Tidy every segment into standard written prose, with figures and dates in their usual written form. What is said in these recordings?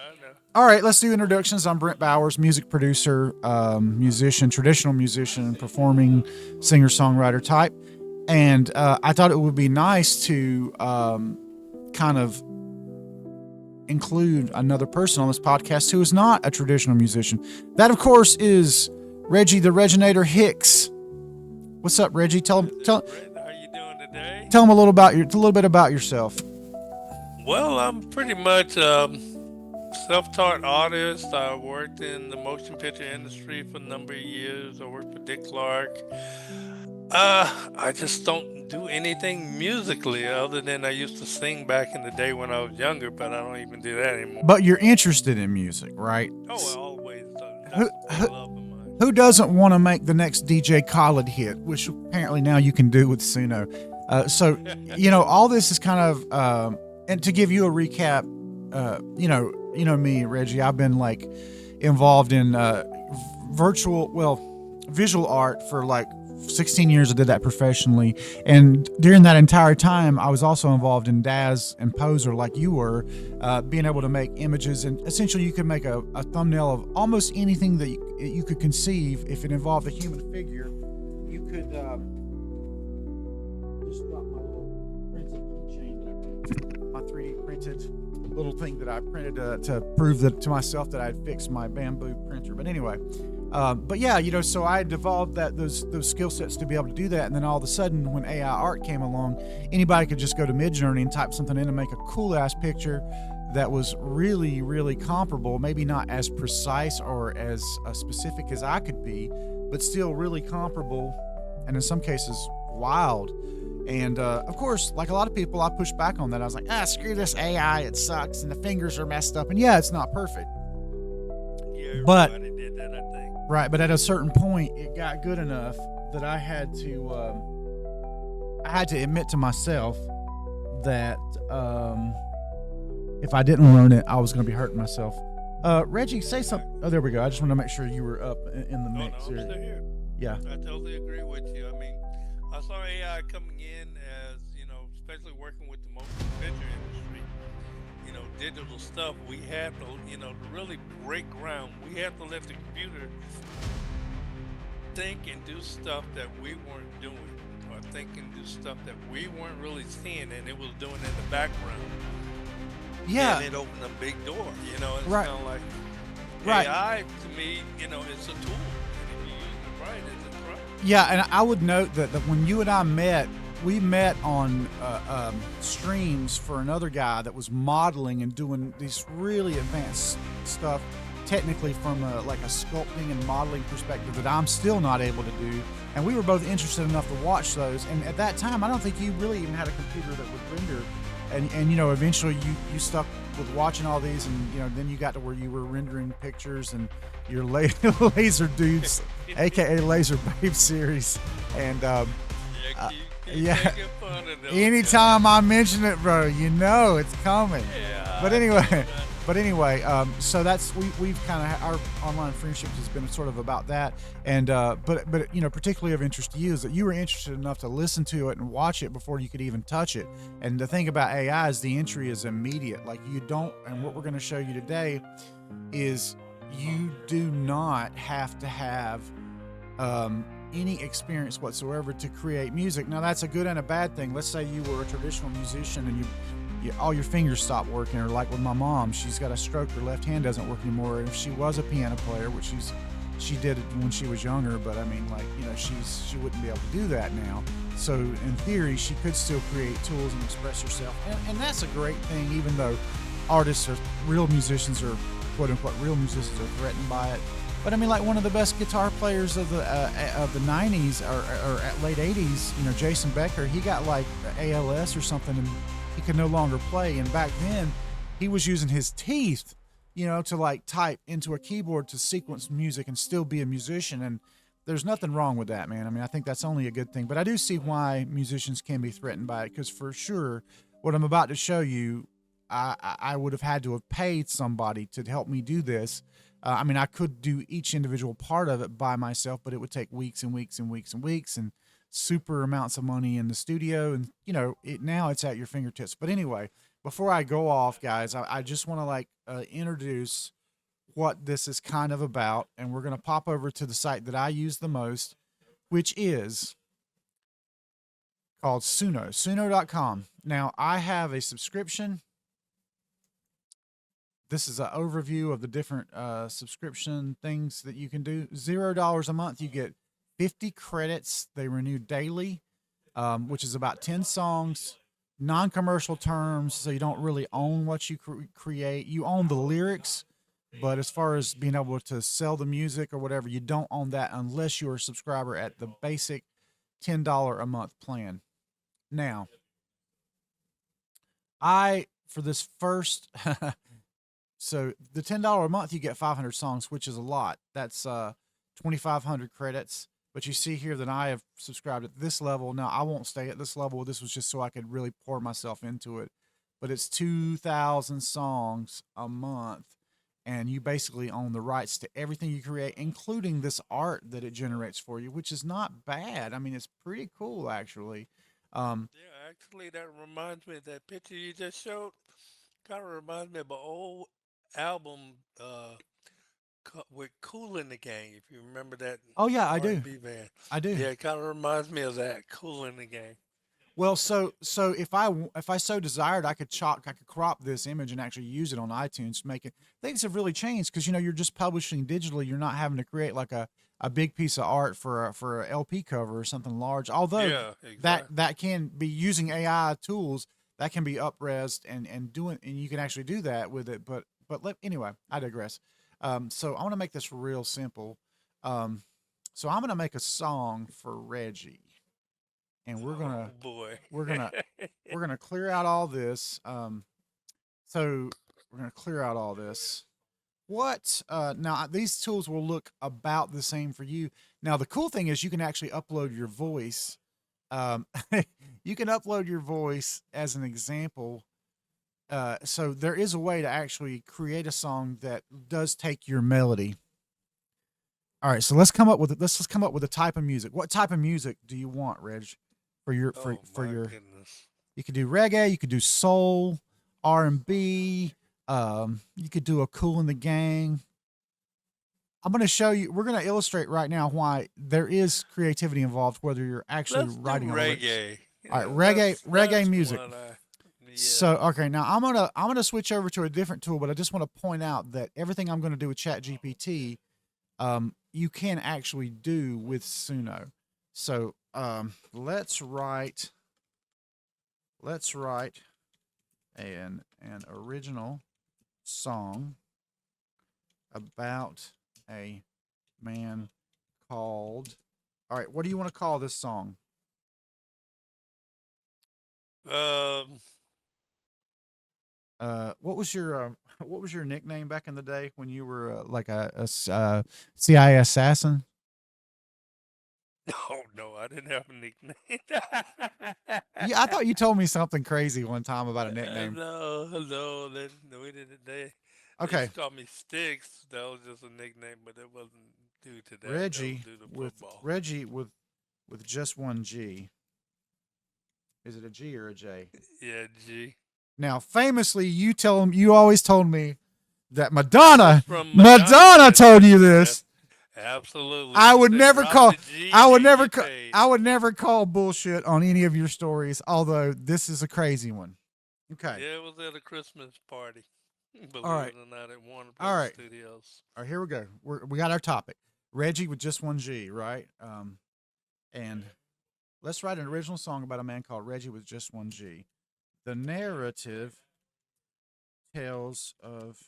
I know. All right, let's do introductions. I'm Brent Bowers, music producer, musician, traditional musician, performing singer songwriter type. And I thought it would be nice to kind of include another person on this podcast who is not a traditional musician. That, of course, is Reggie the Reginator Hicks. What's up, Reggie? This is Brent. How you doing today? Tell them a little bit about yourself. Well, I'm pretty much self-taught artist. I worked in the motion picture industry for a number of years. I worked for Dick Clark. I just don't do anything musically other than I used to sing back in the day when I was younger, but I don't even do that anymore. But you're interested in music, right? Oh, I always done. Who, That's a who, love of mine. who doesn't want to make the next DJ Khaled hit, which apparently now you can do with Suno. All this is kind of, and to give you a recap, me, Reggie, I've been like involved in visual art for like 16 years. I did that professionally. And during that entire time, I was also involved in Daz and Poser like you were, being able to make images. And essentially, you could make a thumbnail of almost anything that you could conceive if it involved a human figure. You could just drop my little printed keychain, my 3D printed little thing that I printed to prove that to myself that I had fixed my bamboo printer. But anyway, so I developed those skill sets to be able to do that. And then all of a sudden, when AI art came along, anybody could just go to Midjourney and type something in and make a cool ass picture that was really, really comparable. Maybe not as precise or as specific as I could be, but still really comparable, and in some cases, wild. And of course, like a lot of people, I pushed back on that. I was like, screw this AI, it sucks, and the fingers are messed up. And yeah, it's not perfect. Yeah, But everybody did that, I think. right, but at a certain point, it got good enough that I had to admit to myself that if I didn't learn it, I was going to be hurting myself. Reggie, say something. Oh, there we go. I just want to make sure you were up in the No, no, mix I'm here. still here. Yeah. I totally agree with you. I mean, I saw AI coming in as, especially working with the motion picture industry, digital stuff. We have to, to really break ground. We have to let the computer think and do stuff that we weren't doing, or think and do stuff that we weren't really seeing, and it was doing in the background. Yeah. And it opened a big door. It's Right. kind of like Right. AI to me, it's a tool. And if you use it right, it's a threat. Yeah, and I would note that when you and I met, we met on streams for another guy that was modeling and doing these really advanced stuff, technically from a sculpting and modeling perspective that I'm still not able to do. And we were both interested enough to watch those. And at that time, I don't think you really even had a computer that would render. And eventually you stuck with watching all these, and then you got to where you were rendering pictures and your laser dudes, aka Laser Babe series, and Keep yeah. making fun of those Anytime guys. I mention it, bro, it's coming. Yeah, But I know anyway, that. so that's we've kind of our online friendships has been sort of about that, and but particularly of interest to you is that you were interested enough to listen to it and watch it before you could even touch it. And the thing about AI is the entry is immediate. Like you don't, and what we're going to show you today is you do not have to have any experience whatsoever to create music. Now that's a good and a bad thing. Let's say you were a traditional musician and all your fingers stop working, or like with my mom, she's got a stroke, her left hand doesn't work anymore. And if she was a piano player, which she did it when she was younger, but I mean, she wouldn't be able to do that now. So in theory, she could still create tools and express herself, and that's a great thing. Even though real musicians are quote unquote real musicians are threatened by it. But I mean, like one of the best guitar players of the '90s or at late '80s, Jason Becker, he got like ALS or something, and he could no longer play. And back then, he was using his teeth, to like type into a keyboard to sequence music and still be a musician. And there's nothing wrong with that, man. I mean, I think that's only a good thing. But I do see why musicians can be threatened by it, because for sure, what I'm about to show you, I would have had to have paid somebody to help me do this. I mean, I could do each individual part of it by myself, but it would take weeks and weeks and weeks and weeks and super amounts of money in the studio. And, now it's at your fingertips. But anyway, before I go off, guys, I just want to like introduce what this is kind of about, and we're gonna pop over to the site that I use the most, which is called Suno.com. Now, I have a subscription. This is an overview of the different subscription things that you can do. $0 a month, you get 50 credits. They renew daily, which is about 10 songs, non-commercial terms, so you don't really own what you create. You own the lyrics, but as far as being able to sell the music or whatever, you don't own that unless you're a subscriber at the basic $10 a month plan. Now, I for this first so the $10 a month you get 500 songs, which is a lot. That's 2,500 credits. But you see here that I have subscribed at this level. Now I won't stay at this level. This was just so I could really pour myself into it. But it's 2,000 songs a month, and you basically own the rights to everything you create, including this art that it generates for you, which is not bad. I mean, it's pretty cool actually. Um, Yeah, actually, that reminds me of that picture you just showed. Kind of reminds me of an old album with Cool in the Gang. If you remember that oh yeah, I do. R&B band. I do. Yeah, it kind of reminds me of that Cool in the Gang. Well, so if I so desired, I could crop this image and actually use it on iTunes to make it. Things have really changed because you're just publishing digitally. You're not having to create like a big piece of art for a LP cover or something large. Although Yeah, exactly. that can be using AI tools that can be upresed and you can actually do that with it. Anyway, I digress. So I want to make this real simple. Um, so I'm gonna make a song for Reggie, and Oh boy. we're gonna we're gonna clear out all this. So we're gonna clear out all this. What now? These tools will look about the same for you. Now the cool thing is you can actually upload your voice. Um, you can upload your voice as an example. So there is a way to actually create a song that does take your melody. All right, so let's come up with a type of music. What type of music do you want, Reg, for your Oh for my your goodness. you could do reggae, you could do soul, R&B, you could do a Cool in the Gang. I'm going to show you we're going to illustrate right now why there is creativity involved whether you're actually Let's do writing all the lyrics. reggae. All right, Yeah, reggae that's music. what I. Yeah. So, okay, now I'm going to switch over to a different tool, but I just want to point out that everything I'm going to do with ChatGPT you can actually do with Suno. So, let's write an original song about a man called. All right, what do you want to call this song? Um. What was your what was your nickname back in the day when you were like CIA assassin? Oh no, I didn't have a nickname. Yeah, I thought you told me something crazy one time about a nickname. No, no, we didn't. They used Okay, to call me Sticks. That was just a nickname, but it wasn't due to that. That was Reggie due to with football. Reggie with just one G. Is it a G or a J? Yeah, G. Now, famously, you always told me that That was Madonna from Madonna. Madonna told you That's this. absolutely. I She would said, never "Drop call the G and get paid." I would never call bullshit on any of your stories, although this is a crazy one. Okay. Yeah, it was at a Christmas party. All Believe right. it or not, at Warner All Brothers right. Studios. All right, here we go. We got our topic. Reggie with just one G, right? And let's write an original song about a man called Reggie with just one G. The narrative tells of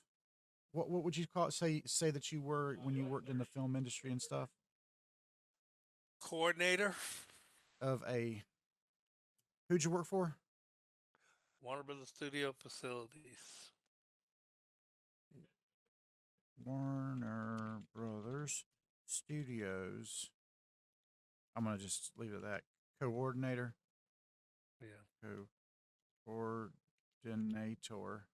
what would you call it? Say that you were when you worked in the film industry and stuff Coordinator, of a who'd you work for? Warner Brothers Studio Facilities. Warner Brothers Studios. I'm gonna just leave it at that. Coordinator. Yeah. Coordinator.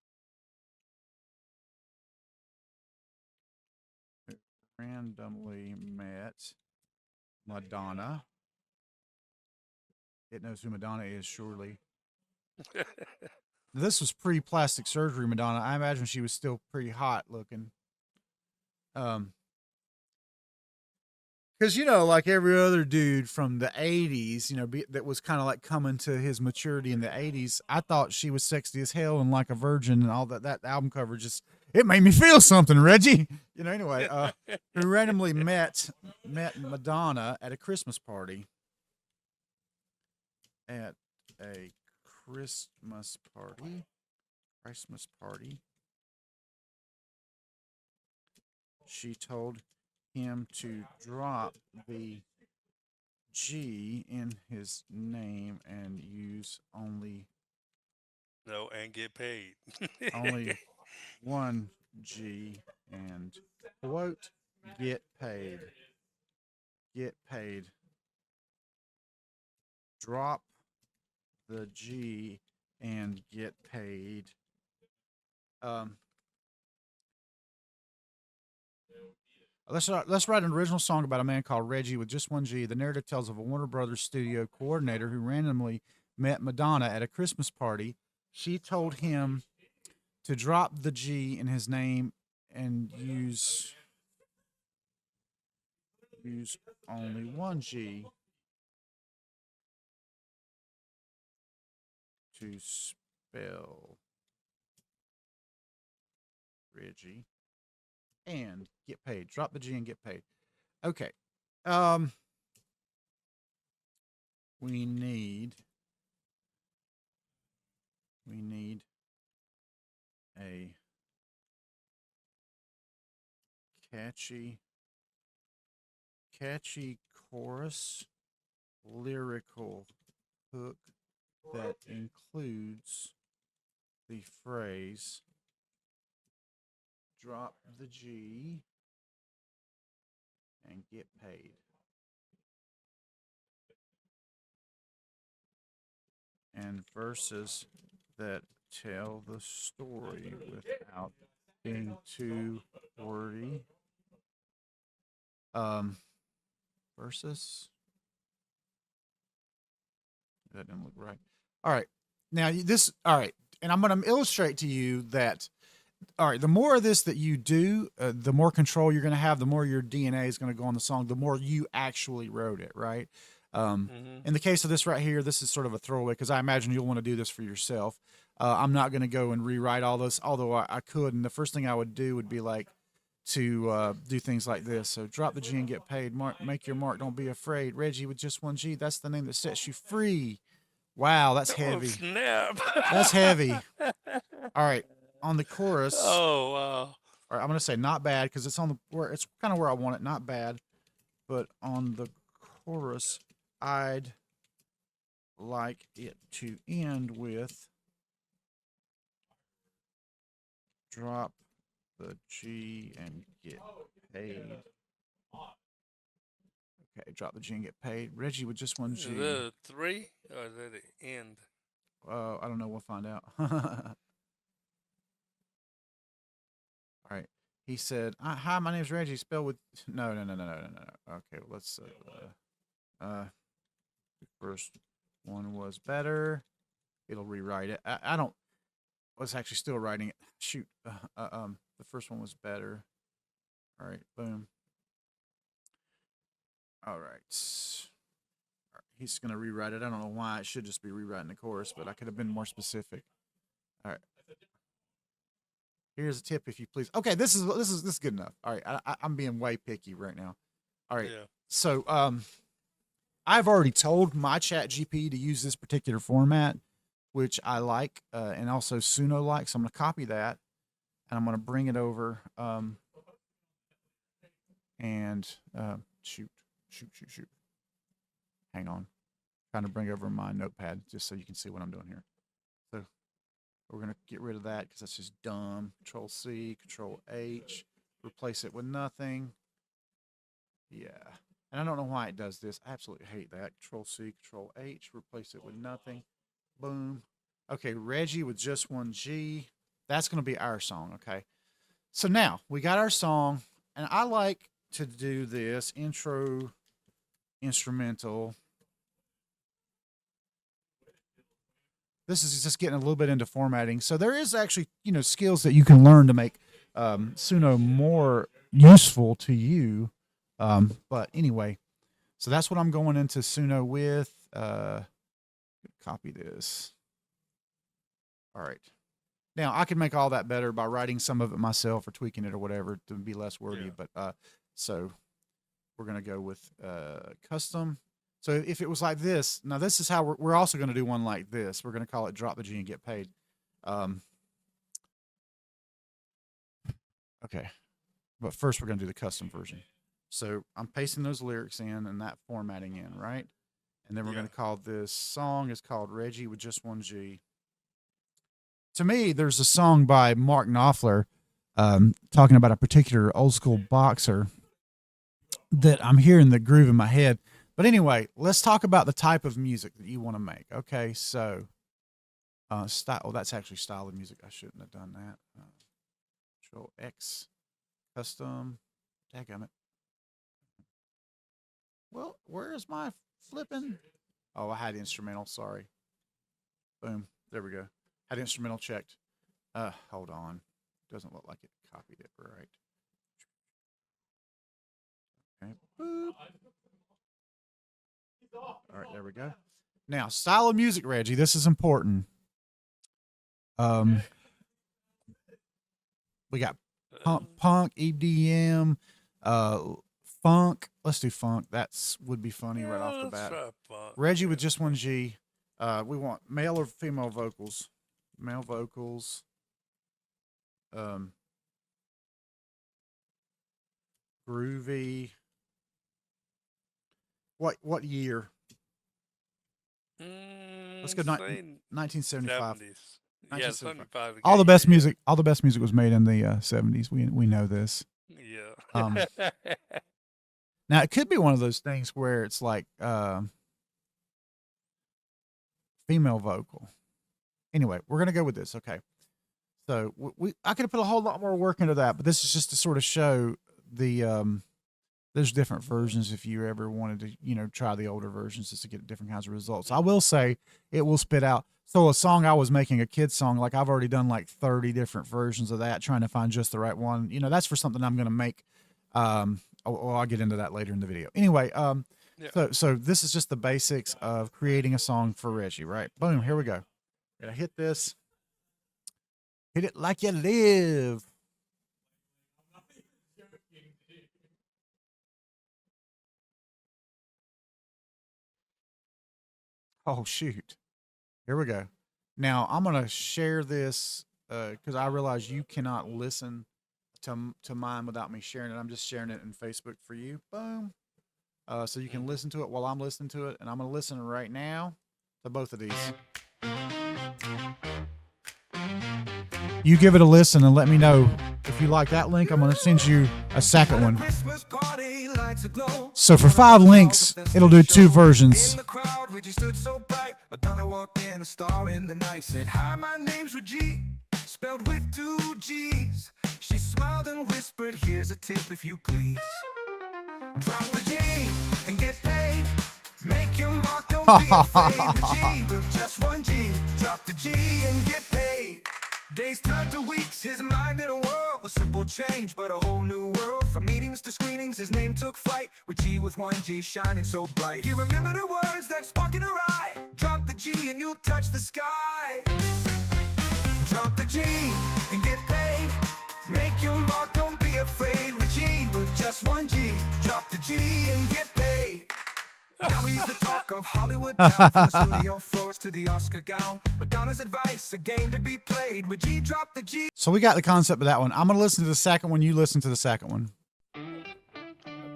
Randomly met Madonna. It knows who Madonna is, surely. This was pre-plastic surgery, Madonna. I imagine she was still pretty hot looking. Um, because like every other dude from the '80s, that was kind of like coming to his maturity in the '80s. I thought she was sexy as hell and like a virgin, and all that. That album cover just it made me feel something, Reggie. Anyway, who randomly met Madonna at a Christmas party. At a Christmas party. Christmas party. She told him to drop the G in his name and use No, and get paid. only one G and quote get paid. Get paid. Drop the G and get paid. Um, let's write an original song about a man called Reggie with just one G. The narrative tells of a Warner Brothers studio coordinator who randomly met Madonna at a Christmas party. She told him to drop the G in his name and use only one G to spell Reggie and get paid. Drop the G and get paid. Okay. Um, we need a catchy chorus lyrical hook that includes the phrase drop the G and get paid. And verses that tell the story without being too wordy. Verses. That didn't look right. All right. Now this. All right, and I'm going to illustrate to you that. All right, the more of this that you do, the more control you're going to have. The more your DNA is going to go on the song. The more you actually wrote it, right? Hmm. In the case of this right here, this is sort of a throwaway because I imagine you'll want to do this for yourself. I'm not going to go and rewrite all this, although I could. And the first thing I would do would be like to do things like this. So drop the G and get paid. Mark, make your mark. Don't be afraid. Reggie with just one G. That's the name that sets you free. Wow, that's Oh heavy. snap! That's heavy. All right, on the chorus. Oh wow! All right, I'm gonna say not bad because it's on the where it's kind of where I want it. Not bad, but on the chorus, I'd like it to end with drop the G and get paid. Okay, drop the G and get paid. Reggie with just one Is that G. a three or is that an end? I don't know. We'll find out. All right. He said, "Hi, my name's Reggie. Spelled with no. Okay, let's the first one was better. It'll rewrite it. I don't. I was actually still writing it. Shoot. The first one was better. All right. Boom. All right. He's gonna rewrite it. I don't know why. It should just be rewriting the chorus, but I could have been more specific. All right. Here's a tip, if you please. Okay, this is good enough. All right, I'm being way picky right now. All right, Yeah. so I've already told my Chat GP to use this particular format, which I like, and also Suno likes. So I'm going to copy that, and I'm going to bring it over, and shoot. Hang on, trying to bring over my notepad just so you can see what I'm doing here. So we're going to get rid of that because that's just dumb. Control C, Control H, replace it with nothing. Yeah. And I don't know why it does this. I absolutely hate that. Control C, Control H, replace it with nothing. Boom. Okay, Reggie with just one G. That's going to be our song, okay? So now we got our song, and I like to do this intro instrumental This is just getting a little bit into formatting. So there is actually, skills that you can learn to make Suno more useful to you. But anyway, so that's what I'm going into Suno with. Copy this. All right. Now I can make all that better by writing some of it myself or tweaking it or whatever to be less wordy. Yeah. But so we're gonna go with custom. So if it was like this, now this is how we're also gonna do one like this. We're gonna call it drop the G and get paid. Okay, but first we're gonna do the custom version. So I'm pasting those lyrics in and that formatting in, right? And then we're Yeah. gonna call this song is called Regie with just one G. To me, there's a song by Mark Knopfler talking about a particular old school boxer that I'm hearing the groove in my head. But anyway, let's talk about the type of music that you want to make. Okay, so style. Oh, that's actually style of music. I shouldn't have done that. Control X, custom. Dadgummit. Well, where is my flipping? Oh, I had instrumental. Sorry. Boom. There we go. Had instrumental checked. Hold on. Doesn't look like it copied it right. Okay. Boop. All right, there we go. Now, style of music, Reggie. This is important. We got punk, EDM, funk. Let's do funk. That's would be funny right off the bat. Reggie with just one G. We want male or female vocals. Male vocals. Groovy. What year? Let's go 1975. 70s. Yeah, 75. All the best music. All the best music was made in the 70s. We know this. Yeah. Now it could be one of those things where it's like female vocal. Anyway, we're gonna go with this. Okay. So I could have put a whole lot more work into that, but this is just to sort of show the there's different versions if you ever wanted to, try the older versions just to get different kinds of results. I will say it will spit out. So a song I was making, a kid's song, like I've already done like 30 different versions of that, trying to find just the right one. That's for something I'm going to make. I'll get into that later in the video. Anyway, Yeah. so this is just the basics of creating a song for Reggie, right? Boom, here we go. Gonna hit this. Hit it like you live. Oh shoot. Here we go. Now I'm gonna share this because I realize you cannot listen to mine without me sharing it. I'm just sharing it in Facebook for you. Boom. So you can listen to it while I'm listening to it, and I'm gonna listen right now to both of these. You give it a listen and let me know if you like that link. I'm gonna send you a second one. So for 5 links, it'll do 2 versions. Madonna walked in, a star in the night, said, "Hi, my name's Regie, spelled with 2 G's. She smiled and whispered, "Here's a tip if you please. Drop the G and get paid. Make your mark, don't be afraid. Regie with just 1 G. Drop the G and get paid." Days turned to weeks, his mind in a whirl. A simple change, but a whole new world. From meetings to screenings, his name took flight. With G with 1 G, shining so bright. You remember the words that spark in her eye. Drop the G and you'll touch the sky. Drop the G and get paid. Make your mark, don't be afraid. With G with just 1 G. Drop the G and get paid. Now he's the talk of Hollywood town. From the studio floors to the Oscar gown. Madonna's advice, a game to be played. With G, drop the G. So we got the concept of that one. I'm going to listen to the second one. You listen to the second one. I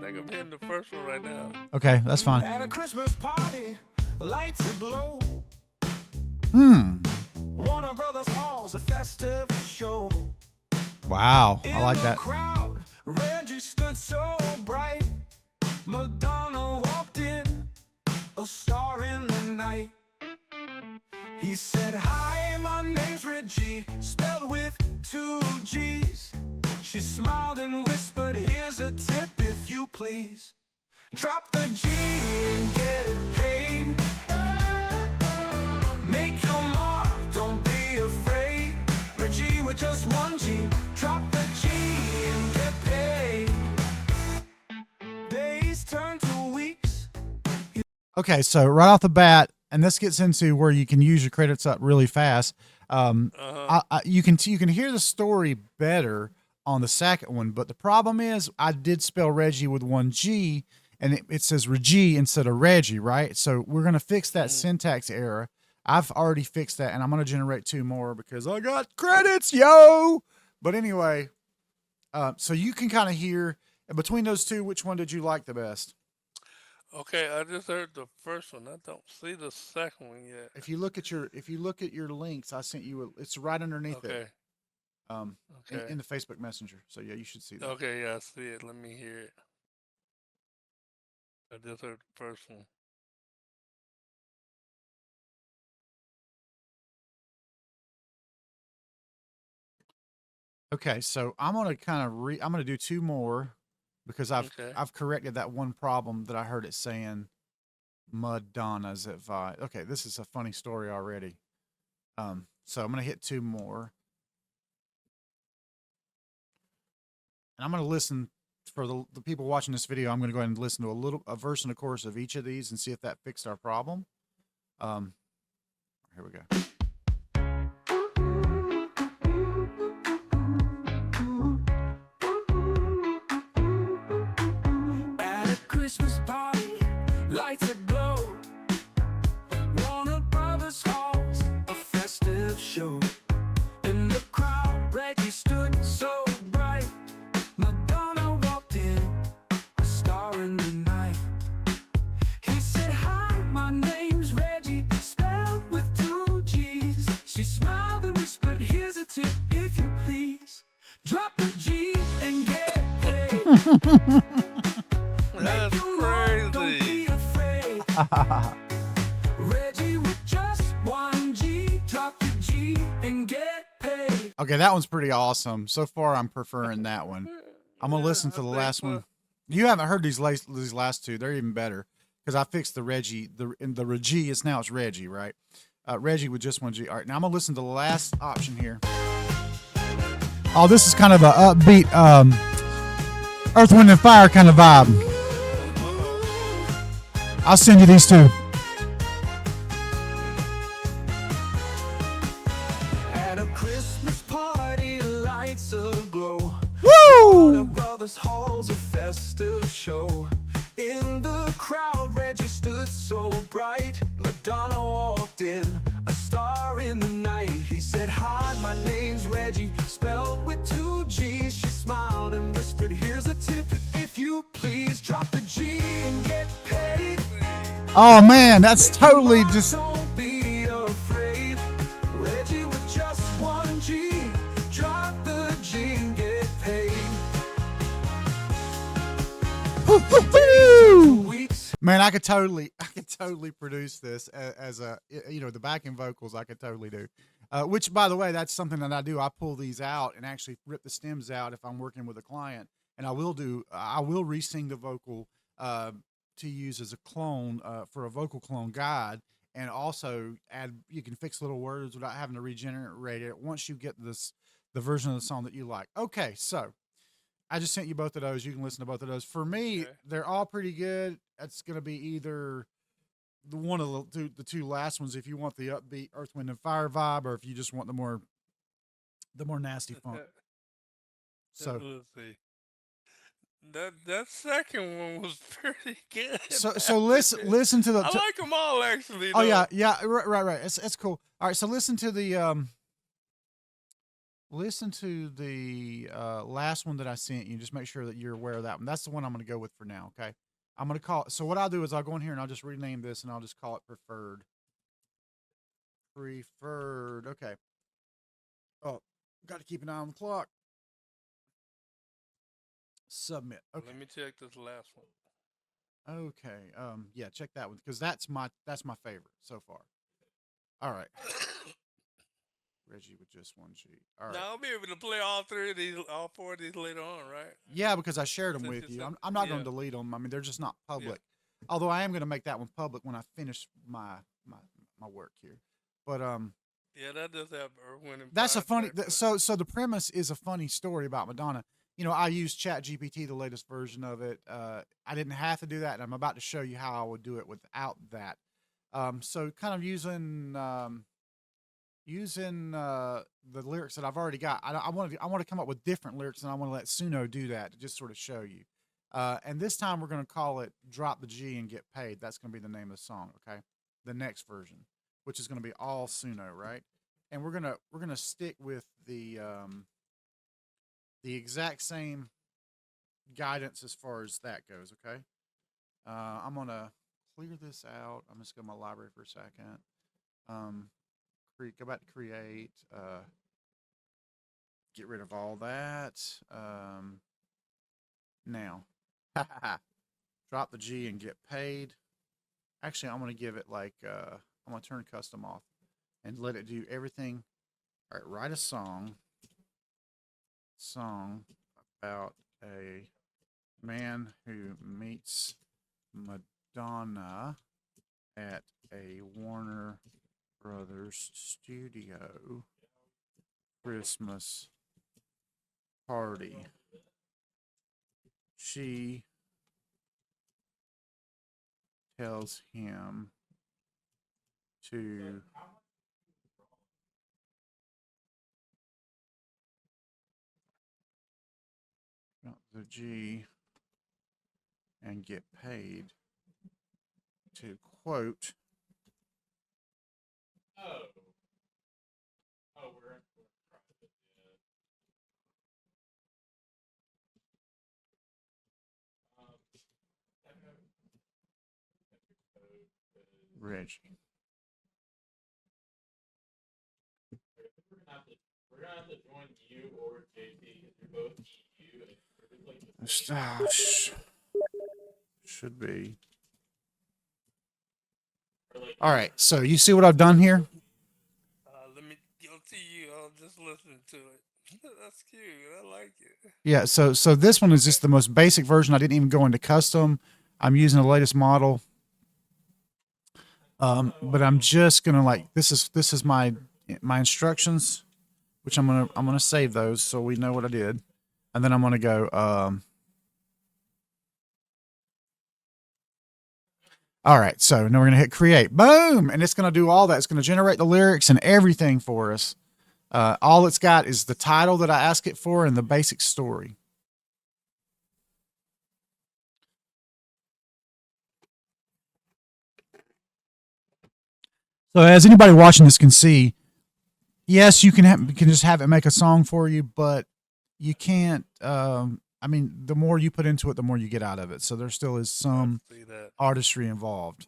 think I'm hitting the first one right now. Okay, that's fine. At a Christmas party, lights aglow. Warner Brothers Hall's a festive show. Wow, I like In the that. crowd, Reggie stood so bright. Madonna walked in, a star in the night. He said, "Hi, my name's Regie, spelled with 2 G's. She smiled and whispered, "Here's a tip if you please. Drop the G and get paid. Make your mark, Okay, so right off the bat, and this gets into where you can use your credits up really fast. Uh-huh. You can hear the story better on the second one, but the problem is I did spell Reggie with one G, and it says Regie instead of Reggie, right? So we're gonna fix that Mhm. syntax error. I've already fixed that, and I'm gonna generate two more because I got credits, yo. But anyway, so you can kind of hear between those two, which one did you like the best? Okay, I just heard the first one. I don't see the second one yet. If you look at your links, I sent you. It's right underneath it, Okay. Okay. in the Facebook Messenger. So yeah, you should see that. Okay, yeah, I see it. Let me hear it. I just heard the first one. Okay, so I'm gonna kind of I'm gonna do two more because Okay. I've corrected that one problem that I heard it saying Madonna's at Vi. Okay, this is a funny story already. So I'm gonna hit two more, and I'm gonna listen for the people watching this video. I'm gonna go ahead and listen to a verse and a chorus of each of these and see if that fixed our problem. Um, here we go. At a Christmas party, lights aglow. Warner Brothers halls, a festive show. In the crowd, Reggie stood so bright. Madonna walked in, a star in the night. He said, "Hi, my name's Reggie, spelled with two G's." She smiled and whispered, "Here's a tip, if you please. Drop the G and get paid. Make That's you laugh, don't be crazy. afraid. Reggie with just one G. Drop the G and get paid." Okay, that one's pretty awesome. So far, I'm preferring that one. I'm gonna Yeah, listen I to the think last so. one. You haven't heard these last two. They're even better because I fixed the Reggie. The Regie is now it's Reggie, right? Reggie with just one G. All right, now I'm gonna listen to the last option here. Oh, this is kind of a upbeat Earth, Wind, and Fire kind of vibe. Uh-oh. I'll send you these two. At a Christmas party, lights aglow. Woo! Warner Brothers halls, a festive show. In the crowd, Reggie stood so bright. Madonna walked in, a star in the night. He said, "Hi, my name's Reggie, spelled with two G's." She smiled and whispered, "Here's a tip, if you please. Drop the G and get paid. Oh man, that's totally just. Don't be afraid. Reggie with just one G. Drop the G and get paid. Weeks. Man, I could totally produce this as a, the backing vocals. I could totally do. Which, by the way, that's something that I do. I pull these out and actually rip the stems out if I'm working with a client, and I will re-sing the vocal to use as a clone for a vocal clone guide, and also add. You can fix little words without having to regenerate it once you get the version of the song that you like. Okay, so I just sent you both of those. You can listen to both of those. For me, Okay. they're all pretty good. It's going to be either the one of the two last ones if you want the upbeat Earth, Wind, and Fire vibe, or if you just want the more nasty funk. So Let's see. That second one was pretty good. so listen to the. I like them all actually. Oh Though. yeah, right. It's cool. All right, so listen to the last one that I sent you. Just make sure that you're aware of that one. That's the one I'm going to go with for now. Okay. I'm going to call it. So what I'll do is I'll go in here and I'll just rename this and I'll just call it preferred. Preferred. Okay. Oh, got to keep an eye on the clock. Submit. Okay. Let me check this last one. Okay. Yeah, check that one because that's my favorite so far. All right. Reggie with just one G. All right. Now I'll be able to play all four of these later on, right? Yeah, because I shared them Since with it's you. a- I'm not going yeah. to delete them. I mean, they're just not Yeah. public. Although I am going to make that one public when I finish my work here. But Yeah, that does have Earth, Wind, and that's a Fire funny. So the premise is a funny story about Madonna. I use Chat GPT, the latest version of it. I didn't have to do that, and I'm about to show you how I would do it without that. So kind of using the lyrics that I've already got. I want to come up with different lyrics, and I want to let Suno do that to just sort of show you. And this time we're going to call it "Drop the G and Get Paid." That's going to be the name of the song. Okay, the next version, which is going to be all Suno, right? And we're gonna stick with the exact same guidance as far as that goes. Okay, I'm gonna clear this out. I'm just going to my library for a second. Go back to create. Get rid of all that. Now, drop the G and get paid. Actually, I'm going to give it like I'm going to turn custom off and let it do everything. All right, write a song about a man who meets Madonna at a Warner Brothers studio Christmas party. She tells him to drop the G and get paid. To quote, Regie. We're gonna have to join you or JP because you're both EU and it's like Should be. like All right, so you see what I've done here? Let me go to you. I'll just listen to it. That's cute. I like it. Yeah, so this one is just the most basic version. I didn't even go into custom. I'm using the latest model. But I'm just gonna this is my instructions, which I'm gonna save those so we know what I did, and then I'm gonna go. All right, so now we're gonna hit create, boom, and it's gonna do all that. It's gonna generate the lyrics and everything for us. All it's got is the title that I asked it for and the basic story. So as anybody watching this can see, yes, you can just have it make a song for you, but you can't. I mean, the more you put into it, the more you get out of it. So there still is some See that. artistry involved.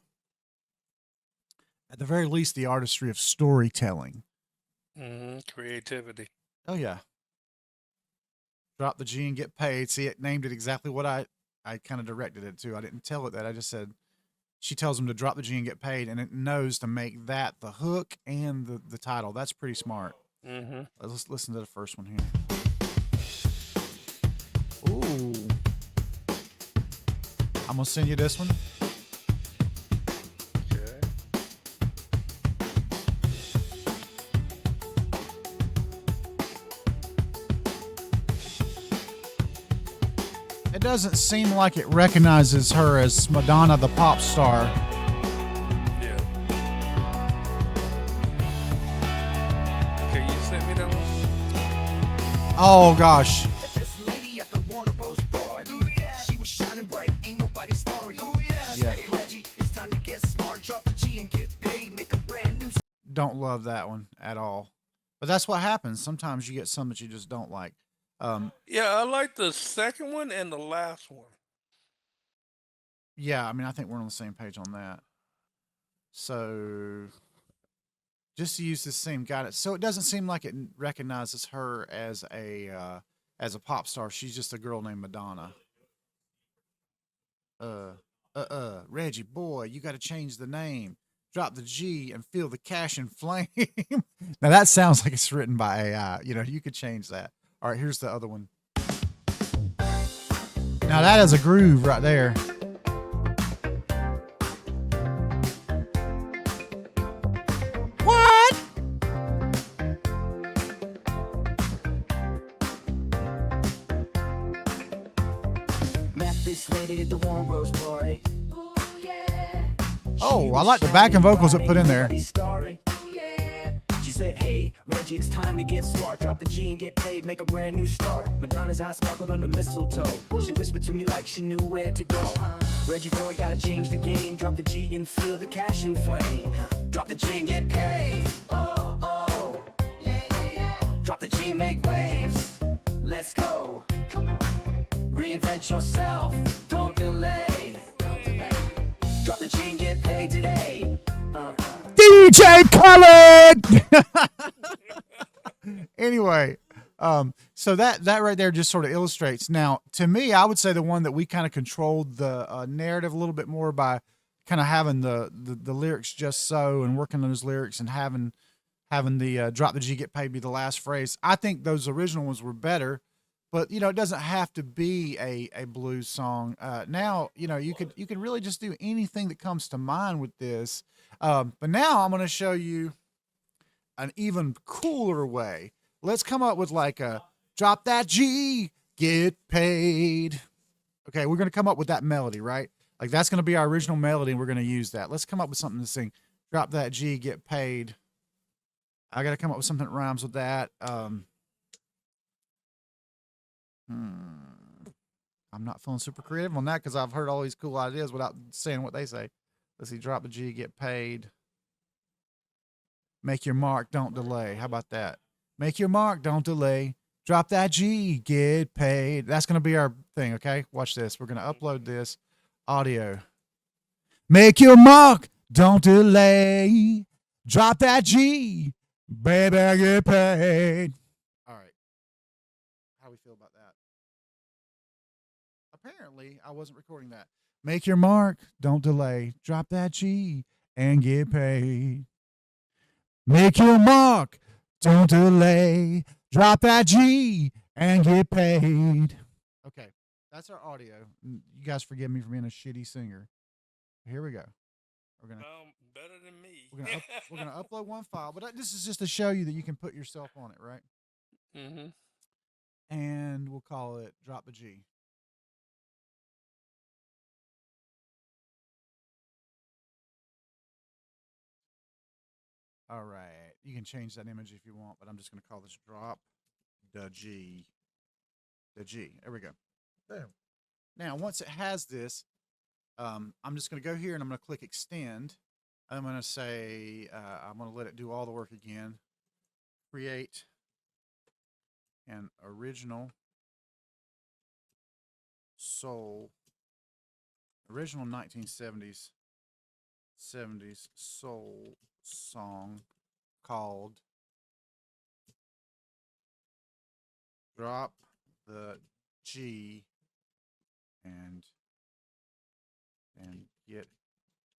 At the very least, the artistry of storytelling. Creativity. Oh yeah. Drop the G and get paid. See, it named it exactly what I kind of directed it to. I didn't tell it that. I just said. She tells him to drop the G and get paid, and it knows to make that the hook and the title. That's pretty smart. Let's listen to the first one here. Ooh. I'm going to send you this one. Okay. It doesn't seem like it recognizes her as Madonna the pop star. Yeah. Okay, you sent me that one? Oh, gosh. Yeah. Don't love that one at all. But that's what happens. Sometimes you get some that you just don't like. Yeah, I like the second one and the last one. Yeah, I mean, I think we're on the same page on that. So just to use the same guidance. So it doesn't seem like it recognizes her as a pop star. She's just a girl named Madonna. Regie, boy, you got to change the name. Drop the G and feel the cash and flame. Now that sounds like it's written by AI. You could change that. All right, here's the other one. Now that is a groove right there. What? Met this lady at the Warm Rose Party. Oh, I like the backing vocals that put in there. She said, hey, Reggie, it's time to get smart. Drop the G and get paid, make a brand new start. Madonna's eyes sparkled under mistletoe. She whispered to me like she knew where to go. Reggie boy, gotta change the game. Drop the G and feel the cash in flame. Drop the G and get paid. Oh, oh. Drop the G, make waves. Let's go. Reinvent yourself. Don't delay. Drop the G and get paid today. DJ Khaled. Anyway, so that right there just sort of illustrates. Now, to me, I would say the one that we kind of controlled the narrative a little bit more by kind of having the lyrics just so and working on those lyrics and having the drop the G, get paid be the last phrase. I think those original ones were better, but you know it doesn't have to be a blues song. Now you know you can really just do anything that comes to mind with this. But now I'm going to show you an even cooler way. Let's come up with like a drop that G, get paid. Okay, we're going to come up with that melody, right? Like that's going to be our original melody and we're going to use that. Let's come up with something to sing. Drop that G, get paid. I got to come up with something that rhymes with that. I'm not feeling super creative on that because I've heard all these cool ideas without saying what they say. Let's see, drop the G, get paid. Make your mark, don't delay. How about that? Make your mark, don't delay. Drop that G, get paid. That's going to be our thing, okay? Watch this. We're going to upload this audio. Make your mark, don't delay. Drop that G, baby, get paid. All right. How do we feel about that? Apparently, I wasn't recording that. Make your mark, don't delay. Drop that G and get paid. Make your mark, don't delay. Drop that G and get paid. Okay, that's our audio. You guys forgive me for being a shitty singer. Here we go. Better than me. We're gonna upload one file, but this is just to show you that you can put yourself on it, right? Mm-hmm. And we'll call it Drop the G. All right. You can change that image if you want, but I'm just going to call this Drop the G. The G. There we go. Boom. Now, once it has this, I'm just going to go here and I'm going to click Extend. I'm going to say, I'm going to let it do all the work again. Create an original original 1970s soul song called Drop the G and get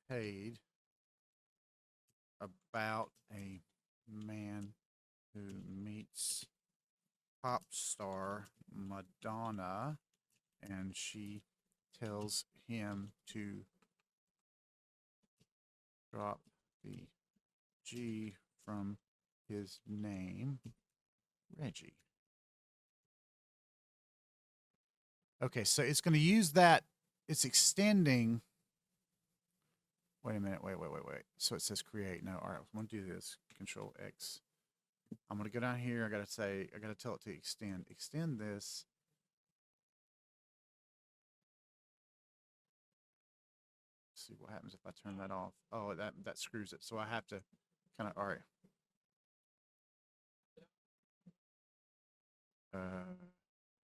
paid, about a man who meets pop star Madonna and she tells him to drop the G from his name, Reggie. Okay, so it's going to use that. It's extending. Wait a minute. Wait. So it says create. No, all right. I'm going to do this. Control X. I'm going to go down here. I got to tell it to extend. Extend this. Let's see what happens if I turn that off. Oh, that screws it. So I have to kind of, all right.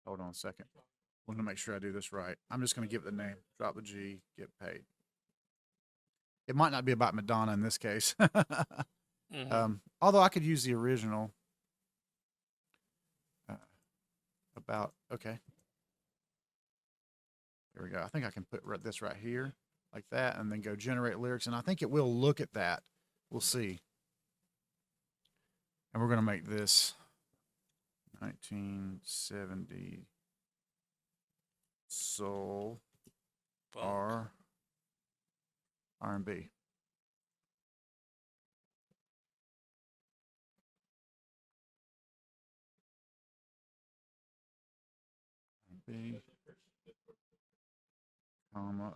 Hold on a second. I want to make sure I do this right. I'm just going to give it the name. Drop the G, get paid. It might not be about Madonna in this case. Although I could use the original. Okay. There we go. I think I can put this right here like that and then go generate lyrics. And I think it will look at that. We'll see. And we're going to make this 1970 soul R&B.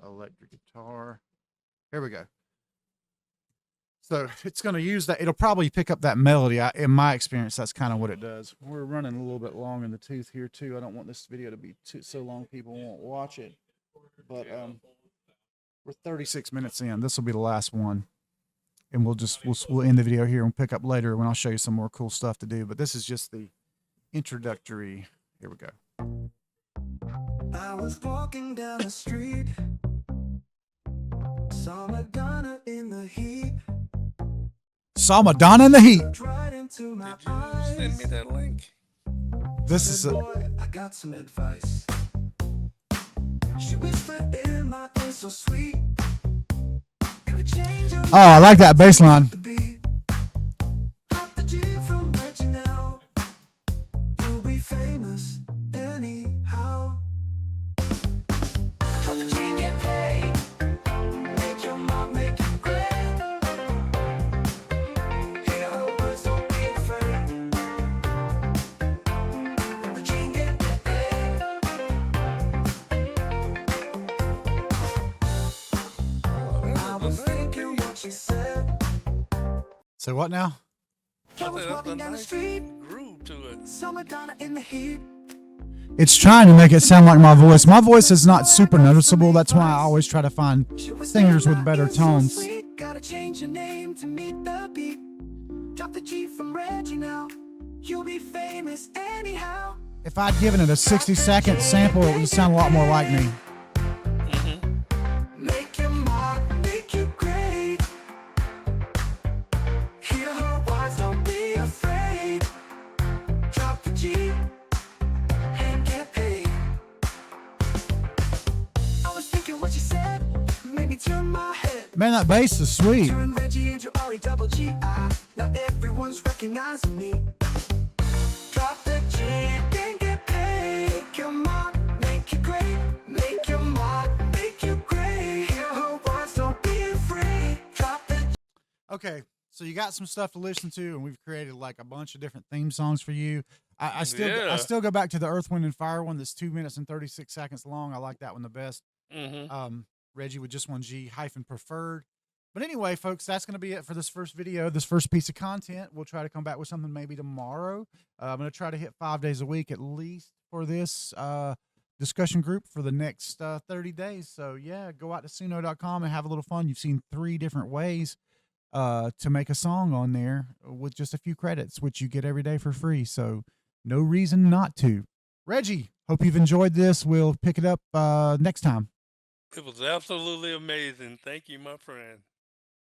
Electric guitar. Here we go. So it's going to use that. It'll probably pick up that melody. In my experience, that's kind of what it does. We're running a little bit long in the tooth here too. I don't want this video to be so long people won't watch it. But we're 36 minutes in. This will be the last one, and we'll end the video here and pick up later when I'll show you some more cool stuff to do. But this is just the introductory. Here we go. I was walking down the street, saw Madonna in the heat. Saw Madonna in the heat. Right into my Did you send me that link? This is boy, I got some advice. She whispered in my ear so sweet. Could change your oh, I like that bass line. the beat. Drop the G from Reggie now. You'll be famous anyhow. Drop the G and get paid. Make your mom make you great. Hear her words, don't be afraid. Drop the G and get paid. I was thinking what she said. So what now? I was That's a walking down the nice street, groove to it. saw Madonna in the heat. It's trying to make it sound like my voice. My voice is not super noticeable. That's why I always try to find singers with better tones. Gotta change your name to meet the beat. Drop the G from Reggie now. You'll be famous anyhow. If I'd given it a 60-second sample, it would sound a lot more like me. Make your mark, make you great. Hear her words, don't be afraid. Drop the G and get paid. I was thinking what you said, made me turn my head. Man, that bass is sweet. Turn Reggie into R-E-double-G-I. Now everyone's recognizing me. Drop the G and get paid. Make your mark, make you great. Make your mark, make you great. Hear her words, don't be afraid. Drop the G. Okay, so you got some stuff to listen to, and we've created like a bunch of different theme songs for you. I Yeah. still go back to the Earth, Wind, and Fire one that's 2 minutes and 36 seconds long. I like that one the best. Reggie with just one G hyphen preferred. But anyway, folks, that's going to be it for this first video, this first piece of content. We'll try to come back with something maybe tomorrow. I'm going to try to hit 5 days a week at least for this discussion group for the next 30 days. So, yeah, go out to suno.com and have a little fun. You've seen 3 different ways to make a song on there with just a few credits, which you get every day for free. So, no reason not to. Reggie, hope you've enjoyed this. We'll pick it up next time. It was absolutely amazing. Thank you, my friend.